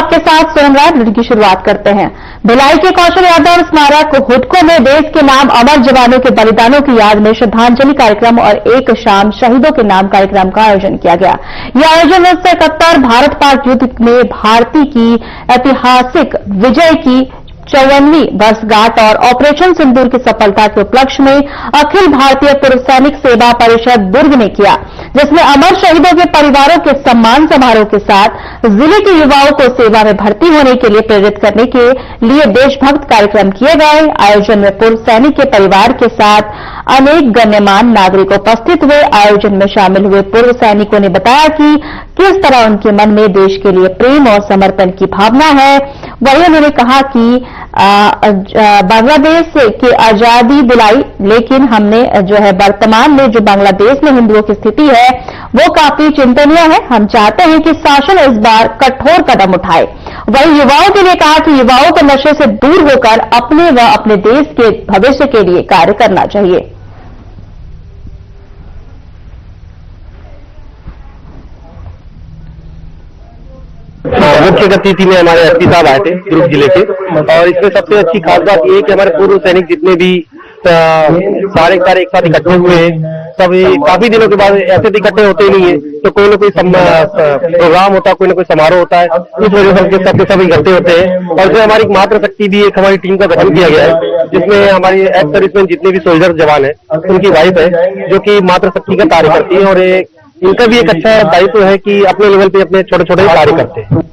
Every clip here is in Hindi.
आपके साथ सोनम राय की शुरुआत करते हैं। भिलाई के कौशल यादव स्मारक हुडको में देश के नाम अमर जवानों के बलिदानों की याद में श्रद्धांजलि कार्यक्रम और एक शाम शहीदों के नाम कार्यक्रम का आयोजन किया गया। यह आयोजन 1971 भारत पाक युद्ध में भारतीय की ऐतिहासिक विजय की 54वीं वर्षगांठ और ऑपरेशन सिंदूर की सफलता के उपलक्ष्य में अखिल भारतीय पूर्व सैनिक सेवा परिषद दुर्ग ने किया, जिसमें अमर शहीदों के परिवारों के सम्मान समारोह के साथ जिले के युवाओं को सेवा में भर्ती होने के लिए प्रेरित करने के लिए देशभक्त कार्यक्रम किए गए। आयोजन में पूर्व सैनिक के परिवार के साथ अनेक गण्यमान्य नागरिक उपस्थित हुए। आयोजन में शामिल हुए पूर्व सैनिकों ने बताया कि किस तरह उनके मन में देश के लिए प्रेम और समर्पण की भावना है। वहीं उन्होंने कहा कि बांग्लादेश की आजादी दिलाई, लेकिन हमने जो है वर्तमान में जो बांग्लादेश में हिंदुओं की स्थिति है वो काफी चिंतनीय है। हम चाहते हैं कि शासन इस बार कठोर कदम उठाए। वहीं युवाओं के लिए कहा कि युवाओं को नशे से दूर होकर अपने व अपने देश के भविष्य के लिए कार्य करना चाहिए। मुख्य अतिथि में हमारे एसपी साहब आए थे दुर्ग जिले के, और इसमें सबसे अच्छी खास बात ये कि हमारे पूर्व सैनिक जितने भी सारे एक साथ इकट्ठे हुए हैं। सब काफी दिनों के बाद ऐसे इकट्ठे होते ही नहीं है, तो कोई ना कोई प्रोग्राम होता है, कोई ना कोई समारोह होता है, इस वजह से सब इकट्ठे होते हैं। और जो हमारी मातृ शक्ति भी एक हमारी टीम का गठन किया गया है, जिसमें हमारी एक्स सर्विसमैन जितने भी सोल्जर जवान है उनकी वाइफ है जो कि मातृ शक्ति का कार्य करती है, और इनका भी एक अच्छा दायित्व है कि अपने लेवल पे अपने छोटे छोटे कार्य करते हैं।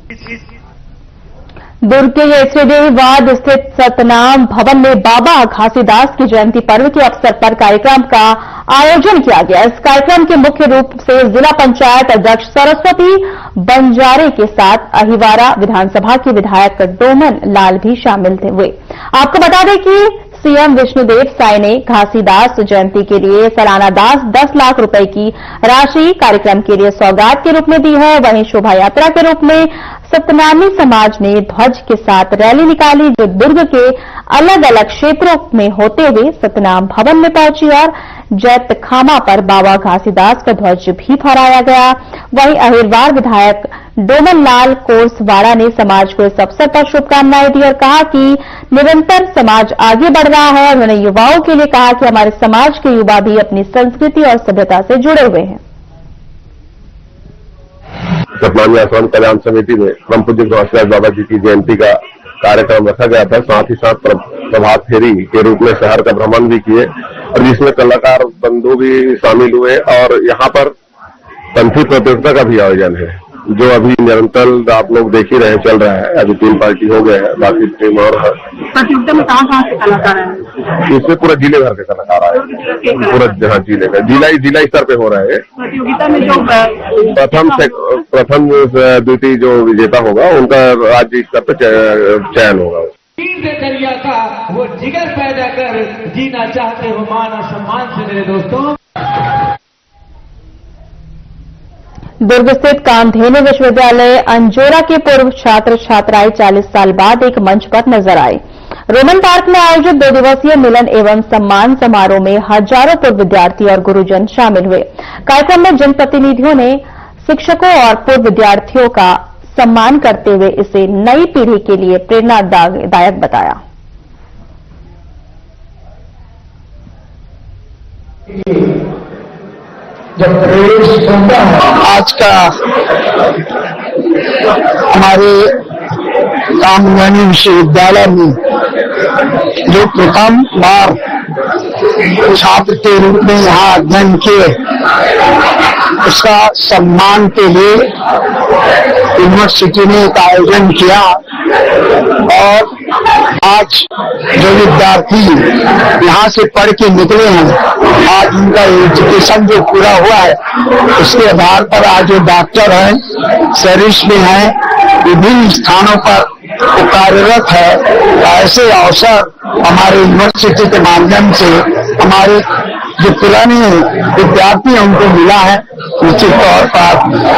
दुर्ग के एसडीवाद स्थित सतनाम भवन में बाबा घासीदास की जयंती पर्व के अवसर पर कार्यक्रम का आयोजन किया गया। इस कार्यक्रम के मुख्य रूप से जिला पंचायत अध्यक्ष सरस्वती बंजारे के साथ अहिवारा विधानसभा के विधायक डोमन लाल भी शामिल हुए। आपको बता दें कि सीएम विष्णुदेव साय ने घासीदास जयंती के लिए सालाना 10 लाख रुपए की राशि कार्यक्रम के लिए सौगात के रूप में दी है। वहीं शोभा यात्रा के रूप में सतनामी समाज ने ध्वज के साथ रैली निकाली, जो दुर्ग के अलग अलग क्षेत्रों में होते हुए सतनाम भवन में पहुंची और जैतखामा पर बाबा घासीदास का ध्वज भी फहराया गया। वहीं अहिरवार विधायक डोमन लाल कोसवाड़ा ने समाज को इस अवसर पर शुभकामनाएं दी और कहा कि निरंतर समाज आगे बढ़ रहा है। उन्होंने युवाओं के लिए कहा कि हमारे समाज के युवा भी अपनी संस्कृति और सभ्यता से जुड़े हुए हैं। सतनामी आश्रम कल्याण समिति में परम पूज्य घासीदास बाबा जी की जयंती का कार्यक्रम रखा गया था। साथ ही साथ प्रभात फेरी के रूप में शहर का भ्रमण भी किए, और जिसमें कलाकार बंधु भी शामिल हुए, और यहाँ पर पंथी प्रतियोगिता का भी आयोजन है, जो अभी निरंतर आप लोग देख ही रहे चल रहा है। अभी 3 पार्टी हो गए हैं, बाकी टीम और है। प्रतियोगिता में कहाँ से कलाकार हैं? इसमें पूरा जिले भर के कलाकार आए, पूरा जहाँ जिले का जिला स्तर पे हो रहा है। प्रतियोगिता में जो प्रथम द्वितीय जो विजेता होगा उनका राज्य स्तर पे चयन होगा। जरिया था वो जिगर पैदा कर जीना चाहते हो मान और सम्मान से मेरे दोस्तों। दुर्ग स्थित कामधेनु विश्वविद्यालय अंजोरा के पूर्व छात्र छात्राएं 40 साल बाद एक मंच पर नजर आए। रोमन पार्क में आयोजित 2 दिवसीय मिलन एवं सम्मान समारोह में हजारों पूर्व विद्यार्थी और गुरुजन शामिल हुए। कार्यक्रम में जनप्रतिनिधियों ने शिक्षकों और पूर्व विद्यार्थियों का सम्मान करते हुए इसे नई पीढ़ी के लिए प्रेरणादायक बताया। जब प्रवेश होता है आज का हमारे कामधेनु विश्वविद्यालय में जो प्रथम बार छात्र के रूप में यहाँ अध्ययन किए, उसका सम्मान के लिए यूनिवर्सिटी ने एक आयोजन किया, और आज जो विद्यार्थी यहाँ से पढ़ के निकले हैं, आज उनका एजुकेशन जो पूरा हुआ है उसके आधार पर आज जो डॉक्टर हैं, सर्विस में हैं, विभिन्न स्थानों पर वो कार्यरत है। ऐसे अवसर हमारे यूनिवर्सिटी के माध्यम से हमारे जो पुराने विद्यार्थी हैं उनको मिला है। निश्चित तौर पर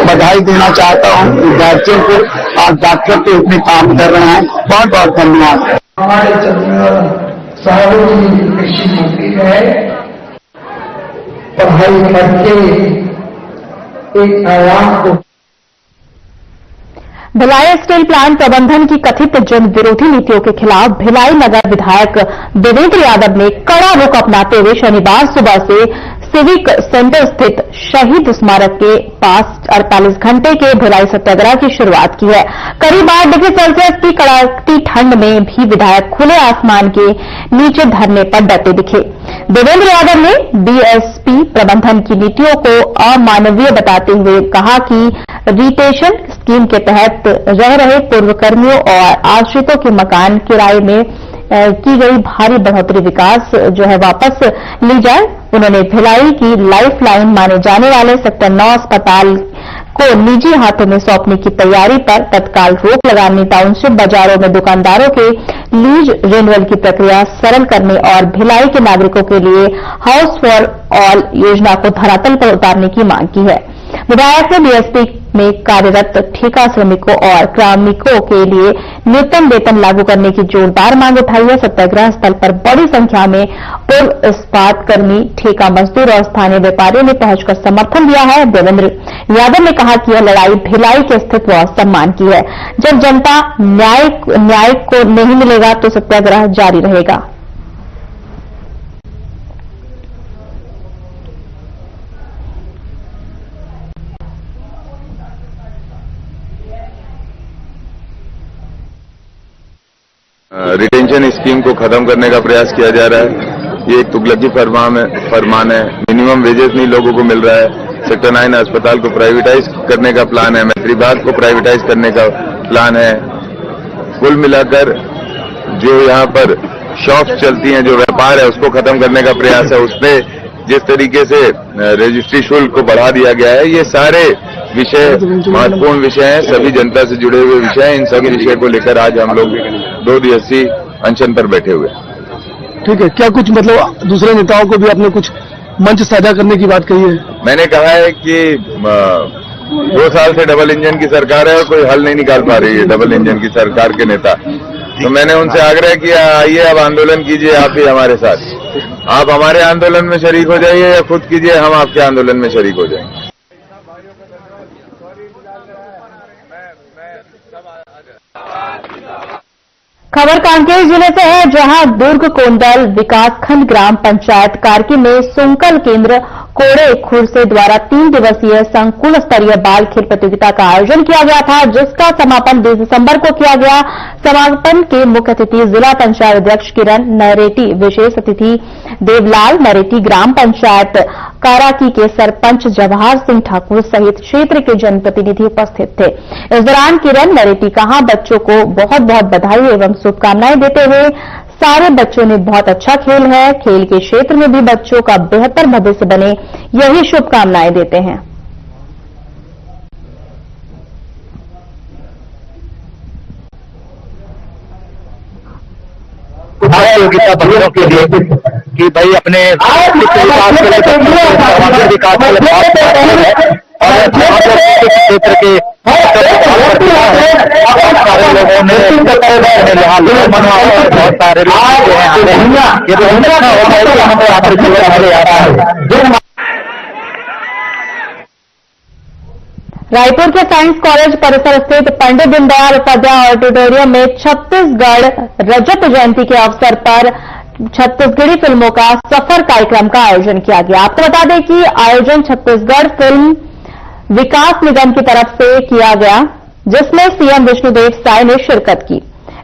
बधाई देना चाहता हूँ विद्यार्थियों को, आज डॉक्टर के रूप में काम कर रहे हैं। बहुत बहुत धन्यवाद। हमारे साहब जी कृषि मंत्री है, पढ़ाई करके एक आयाम को भिलाई स्टील प्लांट प्रबंधन की कथित जन विरोधी नीतियों के खिलाफ भिलाई नगर विधायक देवेंद्र यादव ने कड़ा रुख अपनाते हुए शनिवार सुबह से सिविक सेंटर स्थित शहीद स्मारक के पास 48 घंटे के भिलाई सत्याग्रह की शुरुआत की है। करीब 8 डिग्री सेल्सियस की कड़ाकती ठंड में भी विधायक खुले आसमान के नीचे धरने पर डटे दिखे। देवेंद्र यादव ने बीएसपी प्रबंधन की नीतियों को अमानवीय बताते हुए कहा कि रिटेशन स्कीम के तहत रह रहे पूर्वकर्मियों और आश्रितों के मकान किराए में की गई भारी बढ़ोतरी विकास जो है वापस ली जाए। उन्होंने भिलाई की लाइफ लाइन माने जाने वाले सेक्टर 9 अस्पताल को निजी हाथों में सौंपने की तैयारी पर तत्काल रोक लगाने, टाउनशिप बाजारों में दुकानदारों के लीज रिन्यूअल की प्रक्रिया सरल करने और भिलाई के नागरिकों के लिए हाउस फॉर ऑल योजना को धरातल पर उतारने की मांग की है। विधायक ने बीएसपी में कार्यरत ठेका श्रमिकों और कार्मिकों के लिए न्यूनतम वेतन लागू करने की जोरदार मांग उठाई है। सत्याग्रह स्थल पर बड़ी संख्या में पूर्व इस्पात कर्मी, ठेका मजदूर और स्थानीय व्यापारियों ने पहुंचकर समर्थन दिया है। देवेंद्र यादव ने कहा कि यह लड़ाई भिलाई के अस्तित्व और सम्मान की है। जब जनता न्याय को नहीं मिलेगा तो सत्याग्रह जारी रहेगा। रिटेंशन स्कीम को खत्म करने का प्रयास किया जा रहा है। ये एक तुगलकी फरमान है। मिनिमम वेजेस नहीं लोगों को मिल रहा है। सेक्टर 9 अस्पताल को प्राइवेटाइज करने का प्लान है। मैत्री बाग को प्राइवेटाइज करने का प्लान है। कुल मिलाकर जो यहाँ पर शॉप्स चलती हैं, जो व्यापार है, उसको खत्म करने का प्रयास है। उसमें जिस तरीके से रजिस्ट्री शुल्क को बढ़ा दिया गया है, ये सारे विषय महत्वपूर्ण विषय हैं, सभी जनता से जुड़े हुए विषय हैं। इन सभी विषय को लेकर आज हम लोग 2 दिवसीय अनशन पर बैठे हुए। ठीक है, क्या कुछ मतलब दूसरे नेताओं को भी आपने कुछ मंच साझा करने की बात कही है? मैंने कहा है कि 2 साल से डबल इंजन की सरकार है और कोई हल नहीं निकाल पा रही है डबल इंजन की सरकार के नेता। तो मैंने उनसे आग्रह किया, आइए अब आंदोलन कीजिए आप भी हमारे साथ। आप हमारे आंदोलन में शरीक हो जाइए या खुद कीजिए, हम आपके आंदोलन में शरीक हो जाएंगे। खबर कांकेर जिले से है, जहां दुर्ग कोंडल विकासखंड ग्राम पंचायत कारकी में सुंकल केंद्र कोड़े खुरसे द्वारा 3 दिवसीय संकुल स्तरीय बाल खेल प्रतियोगिता का आयोजन किया गया था, जिसका समापन 20 दिसंबर को किया गया। समापन के मुख्य अतिथि जिला पंचायत अध्यक्ष किरण नरेटी, विशेष अतिथि देवलाल नरेटी, ग्राम पंचायत काराकी के सरपंच जवाहर सिंह ठाकुर सहित क्षेत्र के जनप्रतिनिधि उपस्थित थे। इस दौरान किरण नरेटी कहा, बच्चों को बहुत बहुत बधाई एवं शुभकामनाएं देते हुए सारे बच्चों ने बहुत अच्छा खेल है, खेल के क्षेत्र में भी बच्चों का बेहतर भविष्य बने, यही शुभकामनाएं देते हैं। योग्यता बच्चों के लिए कि भाई अपने विकास के लिए क्षेत्र के लोगों ने बहुत सारे लोग ये तो रायपुर के साइंस कॉलेज परिसर स्थित पंडित दीनदयाल उपाध्याय ऑडिटोरियम में छत्तीसगढ़ रजत जयंती के अवसर पर छत्तीसगढ़ी फिल्मों का सफर कार्यक्रम का आयोजन किया गया। आपको बता दें कि आयोजन छत्तीसगढ़ फिल्म विकास निगम की तरफ से किया गया, जिसमें सीएम विष्णुदेव साय ने शिरकत की।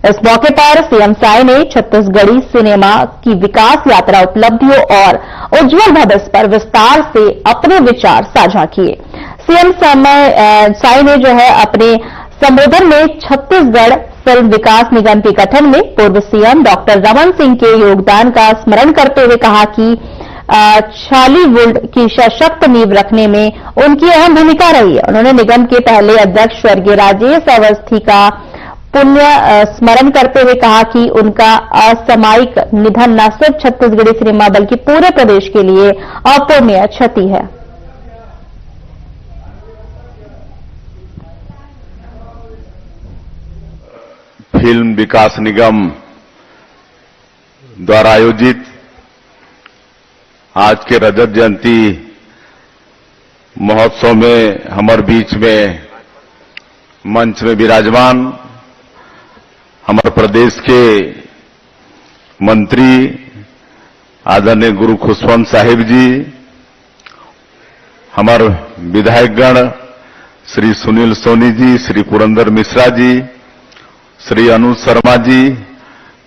इस मौके पर सीएम साय ने छत्तीसगढ़ी सिनेमा की विकास यात्रा, उपलब्धियों और उज्जवल भविष्य पर विस्तार से अपने विचार साझा किए। सीएम साय ने जो है अपने संबोधन में छत्तीसगढ़ फिल्म विकास निगम के गठन में पूर्व सीएम डॉक्टर रमन सिंह के योगदान का स्मरण करते हुए कहा कि छालीवुड की सशक्त नींव रखने में उनकी अहम भूमिका रही है। उन्होंने निगम के पहले अध्यक्ष स्वर्गीय राजेश अवस्थी का पुण्य स्मरण करते हुए कहा कि उनका असामयिक निधन न सिर्फ छत्तीसगढ़ी सिनेमा बल्कि पूरे प्रदेश के लिए अपूरणीय क्षति है। फिल्म विकास निगम द्वारा आयोजित आज के रजत जयंती महोत्सव में हमारे बीच में मंच में विराजमान हमारे प्रदेश के मंत्री आदरणीय गुरु खुशवंत साहिब जी, हमारे विधायकगण श्री सुनील सोनी जी, श्री पुरंदर मिश्रा जी, श्री अनुज शर्मा जी,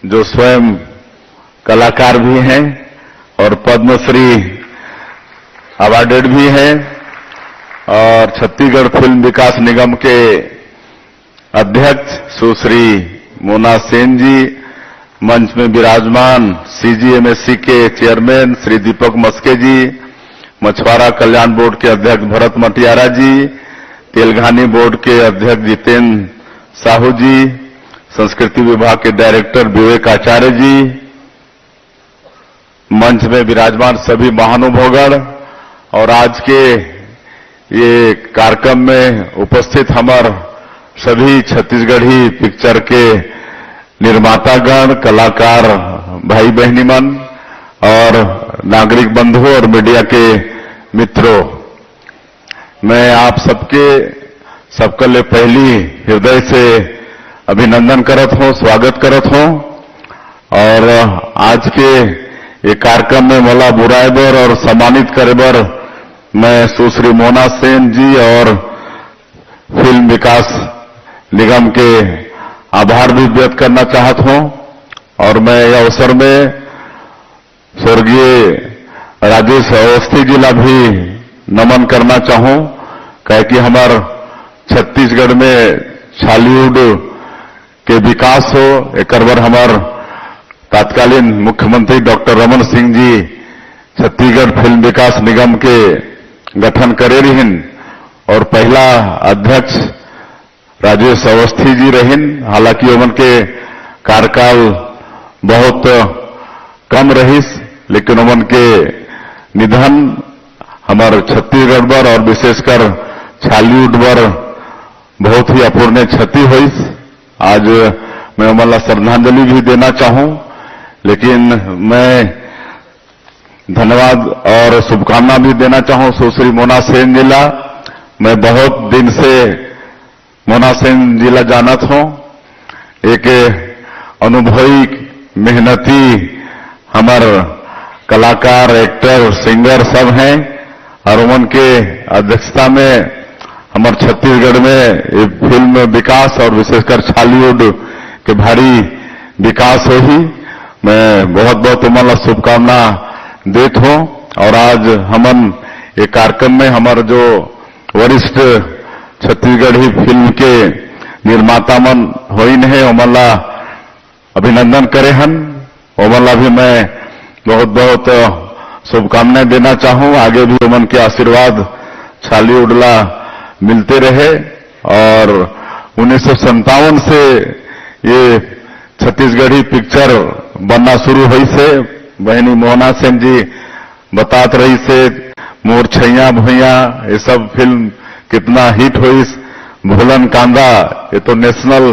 जो स्वयं कलाकार भी हैं और पद्मश्री अवार्डेड भी हैं, और छत्तीसगढ़ फिल्म विकास निगम के अध्यक्ष सुश्री मोना सेन जी, मंच में विराजमान सीजीएमएससी के चेयरमैन श्री दीपक मस्के जी, मछुआरा कल्याण बोर्ड के अध्यक्ष भरत मटियारा जी, तेलघानी बोर्ड के अध्यक्ष जितेंद्र साहू जी, संस्कृति विभाग के डायरेक्टर विवेक आचार्य जी, मंच में विराजमान सभी महानुभावगण और आज के ये कार्यक्रम में उपस्थित हमारे सभी छत्तीसगढ़ी पिक्चर के निर्मातागण, कलाकार भाई बहनीमन और नागरिक बंधु और मीडिया के मित्रों, मैं आप सबका ले पहली हृदय से अभिनंदन करत हूं, स्वागत करत हूं। और आज के ये कार्यक्रम में मला बुलाए बर और सम्मानित करे बर मैं सुश्री मोना सेन जी और फिल्म विकास निगम के आभार भी व्यक्त करना चाहता हूं। और मैं यह अवसर में स्वर्गीय राजेश अवस्थी जी ला भी नमन करना चाहूं, कहे कि हमार छत्तीसगढ़ में छालीवुड के विकास हो, एक बार हमार तत्कालीन मुख्यमंत्री डॉक्टर रमन सिंह जी छत्तीसगढ़ फिल्म विकास निगम के गठन करे रहिन और पहला अध्यक्ष राजेश अवस्थी जी रहिन। हालांकि उमन के कार्यकाल बहुत कम रहिस, लेकिन उमन के निधन हमारे छत्तीसगढ़ बर और विशेषकर छालीवुड बर बहुत ही अपूर्णीय क्षति हुई। आज मैं उमन ला श्रद्धांजलि भी देना चाहूं, लेकिन मैं धन्यवाद और शुभकामना भी देना चाहूं सुश्री मोना सेन जी ला। मैं बहुत दिन से मोना सेन जी ला जानत हूं, एक अनुभवी मेहनती हमार कलाकार, एक्टर, सिंगर सब हैं और उमन के अध्यक्षता में हमारे छत्तीसगढ़ में फिल्म विकास और विशेषकर छालीवुड के भारी विकास हो ही। मैं बहुत बहुत उमन ला शुभकामना देत हूं। और आज हमन एक कार्यक्रम में हमारे जो वरिष्ठ छत्तीसगढ़ी फिल्म के निर्माता मन होइन है उमन ला अभिनंदन करे हन। उमन ला भी मैं बहुत बहुत शुभकामनाएं देना चाहूं। आगे भी उमन के आशीर्वाद छालीवुड ला मिलते रहे। और 1957 से ये छत्तीसगढ़ी पिक्चर बनना शुरू हुई से बहनी मोहना सेन जी बतात रही से मोर छैया भुइया ये सब फिल्म कितना हिट हुई। भूलन कांदा ये तो नेशनल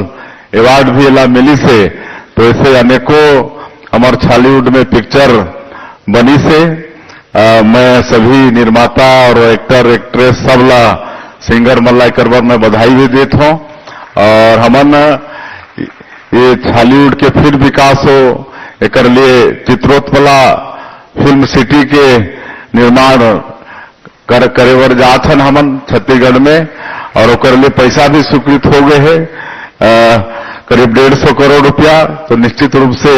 अवार्ड भी ला मिली से। तो ऐसे अनेकों हमारे छालीवुड में पिक्चर बनी से मैं सभी निर्माता और एक्टर एक्ट्रेस सब ला सिंगर मल्ला करबर मैं बधाई भी देता हूं। और हमन ये छालीवुड के फिर विकास हो एक लिए चित्रोत्पला फिल्म सिटी के निर्माण करे बर जाथन हमन छत्तीसगढ़ में। और ओकर लिए पैसा भी स्वीकृत हो गए है करीब 150 करोड़ रुपया। तो निश्चित रूप से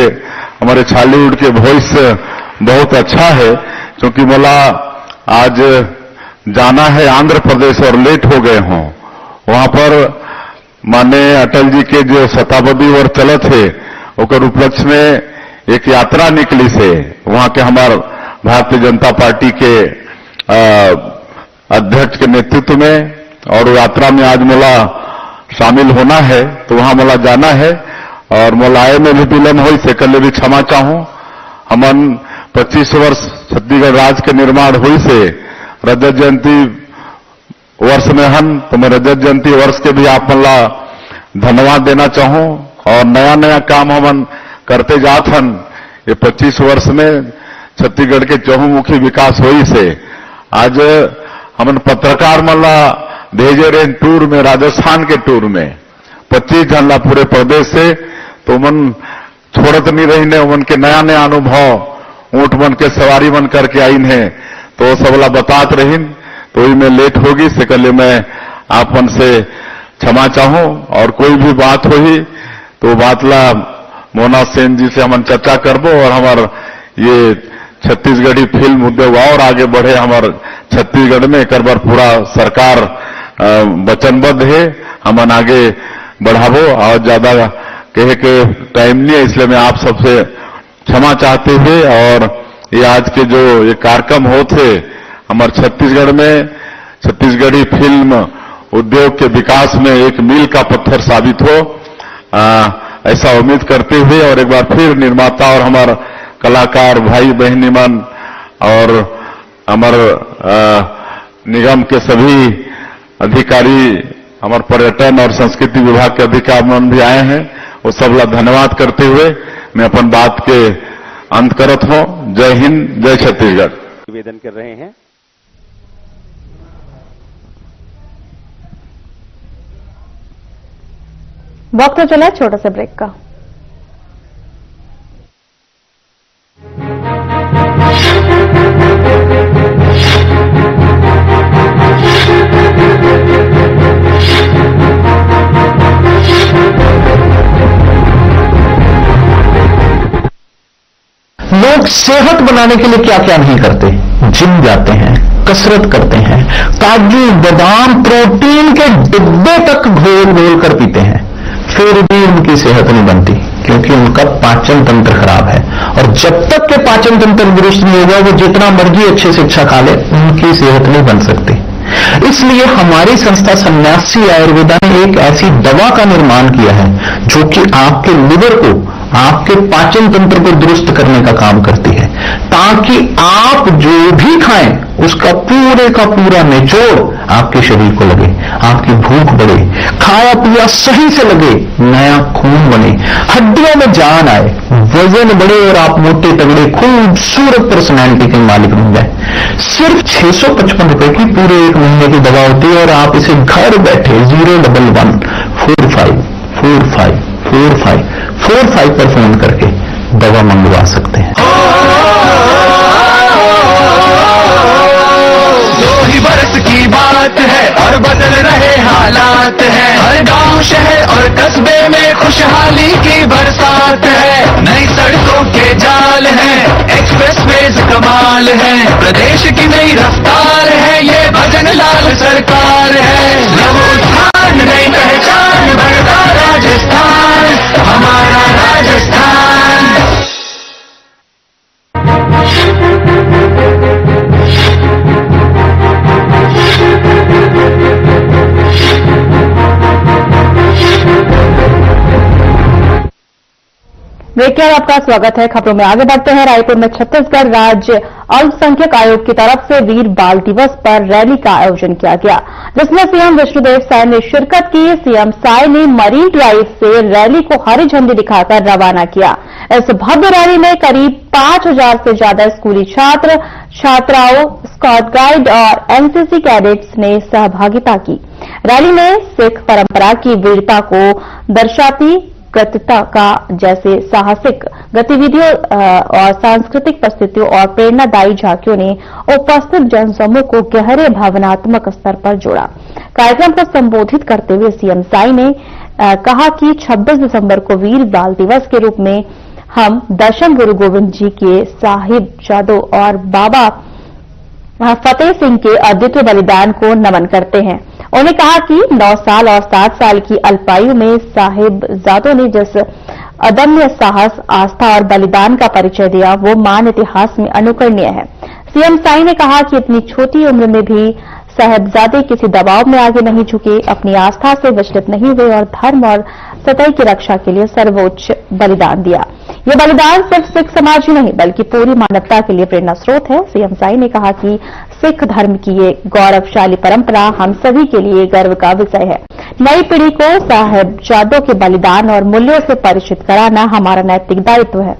हमारे छालीवुड के भविष्य बहुत अच्छा है। क्योंकि मला आज जाना है आंध्र प्रदेश और लेट हो गए हों। वहां पर माने अटल जी के जो शताब्दी वर्ष चलत है ओकर उपलक्ष्य में एक यात्रा निकली से वहां के हमारे भारतीय जनता पार्टी के अध्यक्ष के नेतृत्व में। और यात्रा में आज मला शामिल होना है, तो वहां मला जाना है। और मलाए में भी विलंब हो से कल भी क्षमा चाहूं। हमन 25 वर्ष छत्तीसगढ़ राज्य के निर्माण हुई से रजत जयंती वर्ष में हन, तो मैं रजत जयंती वर्ष के भी आप मला धन्यवाद देना चाहूं। और नया नया काम हमन करते जात हन। ये 25 वर्ष में छत्तीसगढ़ के चहुमुखी विकास हुई से आज हमन पत्रकार मला भेजे रहे टूर में, राजस्थान के टूर में 25 जन ला पूरे प्रदेश से, तो मन छोड़त नहीं रही ने, उन के नया नया अनुभव ऊंट बन के सवारी बन करके आईन है, तो सबला बतात रहीन, तो वही में लेट होगी से कल मैं आपन से क्षमा चाहूं, और कोई भी बात होगी तो बात ला मोना सेन जी से हम चर्चा करबो, और हमार ये छत्तीसगढ़ी फिल्म उद्योग और आगे बढ़े हमार छत्तीसगढ़ में, एक बार पूरा सरकार वचनबद्ध है, हमन आगे बढ़ाबो, और ज्यादा कहे के टाइम नहीं है, इसलिए मैं आप सबसे क्षमा चाहते हुए, और ये आज के जो ये कार्यक्रम होते हमारे छत्तीसगढ़ में, छत्तीसगढ़ी फिल्म उद्योग के विकास में एक मील का पत्थर साबित हो, ऐसा उम्मीद करते हुए, और एक बार फिर निर्माता और हमारे कलाकार भाई बहनी मन और हमारे निगम के सभी अधिकारी, हमारे पर्यटन और संस्कृति विभाग के अधिकारी मन भी आए हैं, वो सब ला धन्यवाद करते हुए मैं अपन बात के अंत करत हूं। जय हिंद, जय छत्तीसगढ़। निवेदन कर रहे हैं। वक्त चला है छोटा सा ब्रेक का। लोग सेहत बनाने के लिए क्या क्या नहीं करते, जिम जाते हैं, कसरत करते हैं, काजू बादाम प्रोटीन के डिब्बे तक घोल घोल कर पीते हैं, फिर भी उनकी सेहत नहीं बनती, क्योंकि उनका पाचन तंत्र खराब है। और जब तक के पाचन तंत्र दुरुस्त नहीं होगा, वो जितना मर्जी अच्छे से अच्छा खा ले, उनकी सेहत नहीं बन सकती। इसलिए हमारी संस्था सन्यासी आयुर्वेदा ने एक ऐसी दवा का निर्माण किया है जो कि आपके लिवर को, आपके पाचन तंत्र को दुरुस्त करने का काम करती है, ताकि आप जो भी खाएं उसका पूरे का पूरा निचोड़ आपके शरीर को लगे, आपकी भूख बढ़े, खाया पिया सही से लगे, नया खून बने, हड्डियों में जान आए, वजन बढ़े और आप मोटे तगड़े खूबसूरत पर्सनैलिटी के मालिक बन जाए। सिर्फ 655 रुपए की पूरे एक महीने की दवा होती है, और आप इसे घर बैठे 011 45 45 45 45 पर फोन करके दवा मंगवा सकते हैं। दो ही बरस की बात है और बदल रहे हालात हैं, हर गांव शहर और कस्बे में खुशहाली की बरसात है। नई सड़कों के जाल हैं, एक्सप्रेसवेज कमाल है, प्रदेश की नई रफ्तार है, ये भजन लाल सरकार है। नवोत्थान नई पहचान बढ़ता राजस्थान, हमारा राजस्थान। ब्रेक के बाद आपका स्वागत है। खबरों में आगे बढ़ते हैं। रायपुर में छत्तीसगढ़ राज्य अल्पसंख्यक आयोग की तरफ से वीर बाल दिवस पर रैली का आयोजन किया गया, जिसमें सीएम विष्णुदेव साय ने शिरकत की। सीएम साय ने मरीन ड्राइव से रैली को हरी झंडी दिखाकर रवाना किया। इस भव्य रैली में करीब 5000 से ज्यादा स्कूली छात्र छात्राओं, स्काउट गाइड और एनसीसी कैडेट्स ने सहभागिता की। रैली में सिख परंपरा की वीरता को दर्शाती कृतज्ञता का जैसे साहसिक गतिविधियों और सांस्कृतिक प्रस्तुतियों और प्रेरणादायी झांकियों ने उपस्थित जनसमूह को गहरे भावनात्मक स्तर पर जोड़ा। कार्यक्रम को संबोधित करते हुए सीएम साई ने कहा कि 26 दिसंबर को वीर बाल दिवस के रूप में हम दशम गुरु गोविंद जी के साहिबजादों और बाबा फतेह सिंह के अद्वितीय बलिदान को नमन करते हैं। उन्होंने कहा कि 9 साल और 7 साल की अल्पायु में साहिबजादों ने जिस अदम्य साहस, आस्था और बलिदान का परिचय दिया, वो मान इतिहास में अनुकरणीय है। सीएम साई ने कहा कि इतनी छोटी उम्र में भी साहिबजादे किसी दबाव में आगे नहीं झुके, अपनी आस्था से विचलित नहीं हुए और धर्म और सतह की रक्षा के लिए सर्वोच्च बलिदान दिया। ये बलिदान सिर्फ सिख समाज ही नहीं बल्कि पूरी मानवता के लिए प्रेरणा स्रोत है। सीएम साई ने कहा कि सिख धर्म की ये गौरवशाली परंपरा हम सभी के लिए गर्व का विषय है। नई पीढ़ी को साहिबजादों के बलिदान और मूल्यों से परिचित कराना हमारा नैतिक दायित्व है।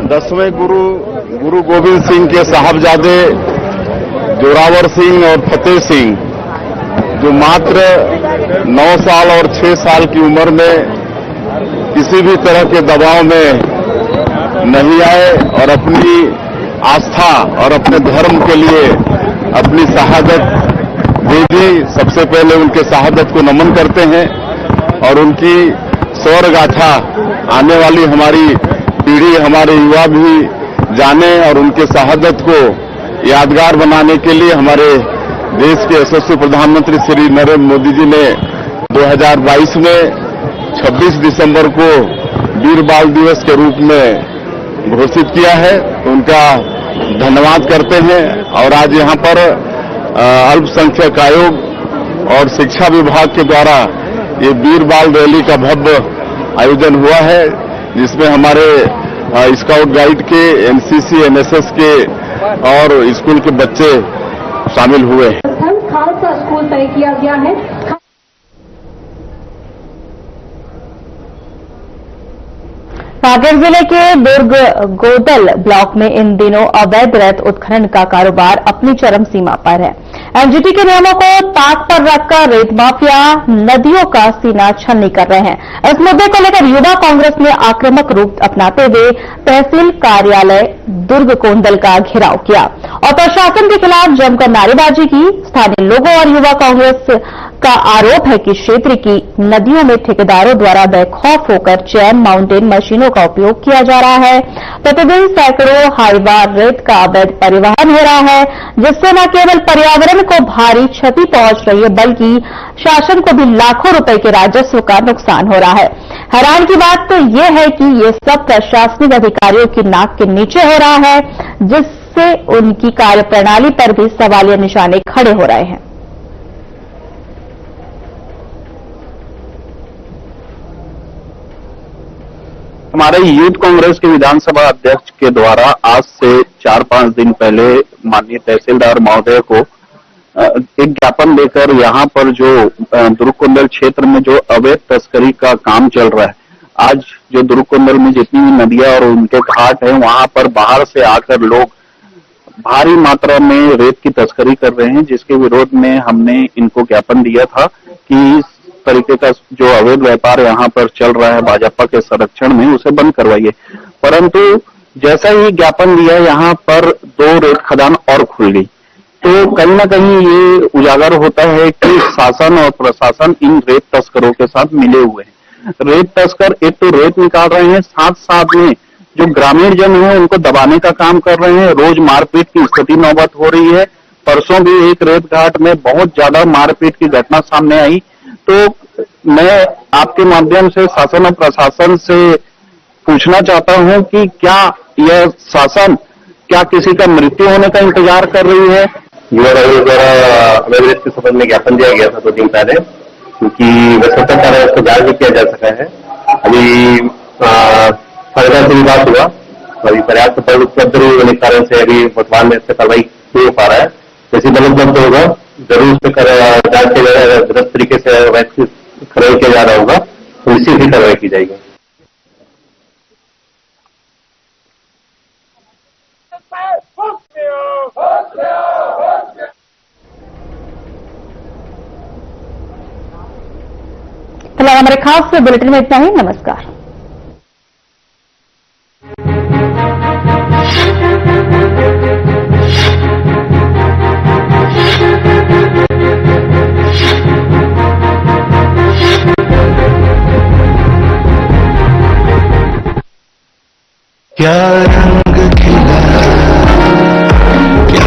10वें गुरु गोविंद सिंह के साहबजादे जोरावर सिंह और फतेह सिंह, जो मात्र 9 साल और 6 साल की उम्र में किसी भी तरह के दबाव में नहीं आए और अपनी आस्था और अपने धर्म के लिए अपनी शहादत दे दी। सबसे पहले उनके शहादत को नमन करते हैं और उनकी शौर्य गाथा आने वाली हमारी पीढ़ी, हमारे युवा भी जाने और उनके शहादत को यादगार बनाने के लिए हमारे देश के यशस्वी प्रधानमंत्री श्री नरेंद्र मोदी जी ने 2022 में 26 दिसंबर को वीर बाल दिवस के रूप में घोषित किया है। तो उनका धन्यवाद करते हैं। और आज यहाँ पर अल्पसंख्यक आयोग और शिक्षा विभाग के द्वारा ये वीर बाल रैली का भव्य आयोजन हुआ है, जिसमें हमारे स्काउट गाइड के, एनसीसी, एनएसएस के और स्कूल के बच्चे शामिल हुए हैं। खालसा स्कूल तय किया गया है। कांकेर जिले के दुर्ग गोदल ब्लॉक में इन दिनों अवैध रेत उत्खनन का कारोबार अपनी चरम सीमा पर है। एनजीटी के नियमों को ताक पर रखकर रेत माफिया नदियों का सीना छलनी कर रहे हैं। इस मुद्दे को लेकर युवा कांग्रेस ने आक्रामक रूप अपनाते हुए तहसील कार्यालय दुर्ग कोंदल का घेराव किया और प्रशासन के खिलाफ जमकर नारेबाजी की। स्थानीय लोगों और युवा कांग्रेस का आरोप है कि क्षेत्र की नदियों में ठेकेदारों द्वारा बेखौफ होकर चैन माउंटेन मशीनों का उपयोग किया जा रहा है। प्रतिदिन सैकड़ों हाईवा रेत का अवैध परिवहन हो रहा है, जिससे न केवल पर्यावरण को भारी क्षति पहुंच रही है, बल्कि शासन को भी लाखों रुपए के राजस्व का नुकसान हो रहा है। हैरान की बात तो यह है कि ये सब प्रशासनिक अधिकारियों की नाक के नीचे हो रहा है, जिससे उनकी कार्यप्रणाली पर भी सवालिया निशाने खड़े हो रहे हैं। हमारे यूथ कांग्रेस के विधानसभा अध्यक्ष के द्वारा आज से 4-5 दिन पहले माननीय तहसीलदार महोदय को एक ज्ञापन देकर यहाँ पर जो दुर्गकोंदल क्षेत्र में जो अवैध तस्करी का काम चल रहा है, आज जो दुर्गकोंदल में जितनी भी नदियां और उनके घाट हैं, वहां पर बाहर से आकर लोग भारी मात्रा में रेत की तस्करी कर रहे हैं, जिसके विरोध में हमने इनको ज्ञापन दिया था कि तरीके का जो अवैध व्यापार यहाँ पर चल रहा है भाजपा के संरक्षण में, उसे बंद करवाइए। परंतु जैसा ही ज्ञापन दिया, यहाँ पर 2 रेत खदान और खुल गई। तो कहीं ना कहीं ये उजागर होता है कि शासन और प्रशासन इन रेत तस्करों के साथ मिले हुए हैं। रेत तस्कर एक तो रेत निकाल रहे हैं, साथ साथ में जो ग्रामीण जन है उनको दबाने का काम कर रहे हैं। रोज मारपीट की स्थिति नौबत हो रही है। परसों भी एक रेत घाट में बहुत ज्यादा मारपीट की घटना सामने आई। तो मैं आपके माध्यम से शासन और प्रशासन से पूछना चाहता हूं कि क्या यह शासन क्या किसी का मृत्यु होने का इंतजार कर रही है? युवा कांग्रेस द्वारा अवैध के संबंध में ज्ञापन दिया गया था 2 दिन पहले, क्योंकि वह सत्तर कारण उसको जांच भी किया जा सका है। अभी सरकार से भी बात हुआ, अभी पर्याप्त फल उपलब्ध नहीं होने के कारण से अभी वर्तमान में इससे कार्रवाई नहीं हो पा रहा है। जैसे बल उपलब्ध होगा जरूर उस पर जांच किया जाएगा। अगर गलत तरीके से अवैध खनन किया जा रहा होगा तो निश्चित ही कार्रवाई की जाएगी। फिलहाल हमारे खास बुलेटिन में इतना ही। नमस्कार। क्या रंग खिला